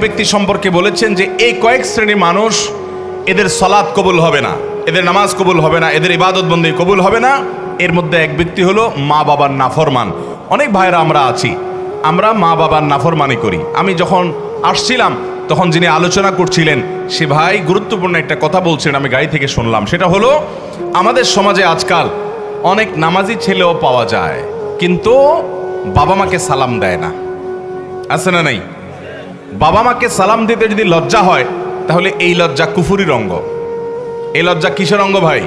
ব্যক্তি সম্পর্কে বলেছেন যে এই কয়েক শ্রেণীর মানুষ, এদের সালাত কবুল হবে না, এদের নামাজ কবুল হবে না, এদের ইবাদত বন্দেগী কবুল হবে না। এর মধ্যে এক ব্যক্তি হলো মা বাবার নাফরমান। অনেক ভাইরা আমরা আছি, আমরা মা বাবার নাফরমানি করি। আমি যখন আসছিলাম তখন যিনি আলোচনা করছিলেন সে ভাই গুরুত্বপূর্ণ একটা কথা বলছেন, আমি গাড়ি থেকে শুনলাম। সেটা হলো আমাদের সমাজে আজকাল অনেক নামাজি ছেলেও পাওয়া যায়, কিন্তু বাবা মাকে সালাম দেয় না। আছে না নাই? বাবা মাকে সালাম দিতে যদি লজ্জা হয় তাহলে এই লজ্জা কুফুরির অঙ্গ। এই লজ্জা কিসের অঙ্গ ভাই?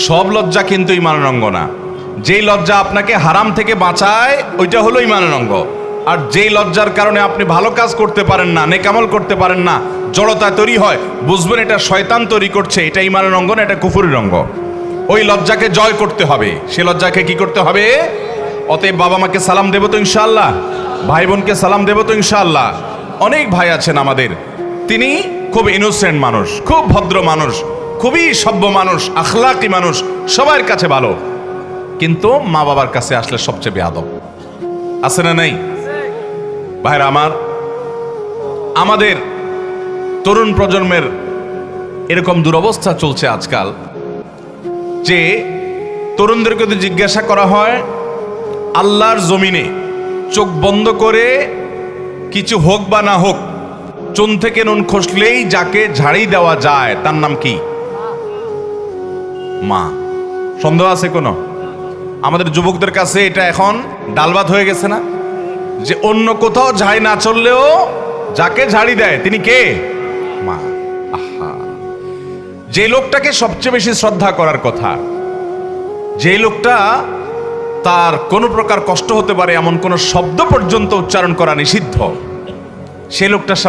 সব লজ্জা কিন্তু ঈমানের অঙ্গ না। যেই লজ্জা আপনাকে হারাম থেকে বাঁচায় ওইটা হলো ঈমানের অঙ্গ। আর যেই লজ্জার কারণে আপনি ভালো কাজ করতে পারেন না, নেক আমল করতে পারেন না, জড়তা তৈরি হয়, বুঝবেন এটা শয়তান তৈরি করছে, এটা ঈমানের অঙ্গ না, এটা কুফুরির অঙ্গ। ওই লজ্জাকে জয় করতে হবে। সে লজ্জাকে কি করতে হবে? অতএব বাবা মাকে সালাম দেব তো ইনশাআল্লাহ, ভাই বোনকে সালাম দেব তো ইনশাআল্লাহ। অনেক ভাই আছেন আমাদের, তিনি খুব ইনোসেন্ট মানুষ, খুব ভদ্র মানুষ, খুবই সভ্য মানুষ, আখলাকি মানুষ, সবার কাছে ভালো, কিন্তু মা বাবার কাছে আসলে সবচেয়ে বেয়াদব। আছে না নাই? ভাইরা আমার, আমাদের তরুণ প্রজন্মের এরকম দুরবস্থা চলছে আজকাল যে তরুণদেরকে যদি জিজ্ঞাসা করা হয় আল্লাহর জমিনে চোখ বন্ধ করে কিছু হোক বা না হোক, চুন থেকে নুন খসলেই যাকে ঝাড়ি দেওয়া যায় তার নাম কি? মা। সন্দেহ আছে কোনো? আমাদের যুবকদের কাছে এটা এখন ডালভাত হয়ে গেছে না, যে অন্য কোথাও ঝাড়ি না চললেও যাকে ঝাড়ি দেয় তিনি কে? মা। আহা, যে লোকটাকে সবচেয়ে বেশি শ্রদ্ধা করার কথা, যে লোকটা তার কোনো প্রকার কষ্ট হতে পারে এমন কোন শব্দ পর্যন্ত উচ্চারণ করা নিষিদ্ধ, সে লোকটার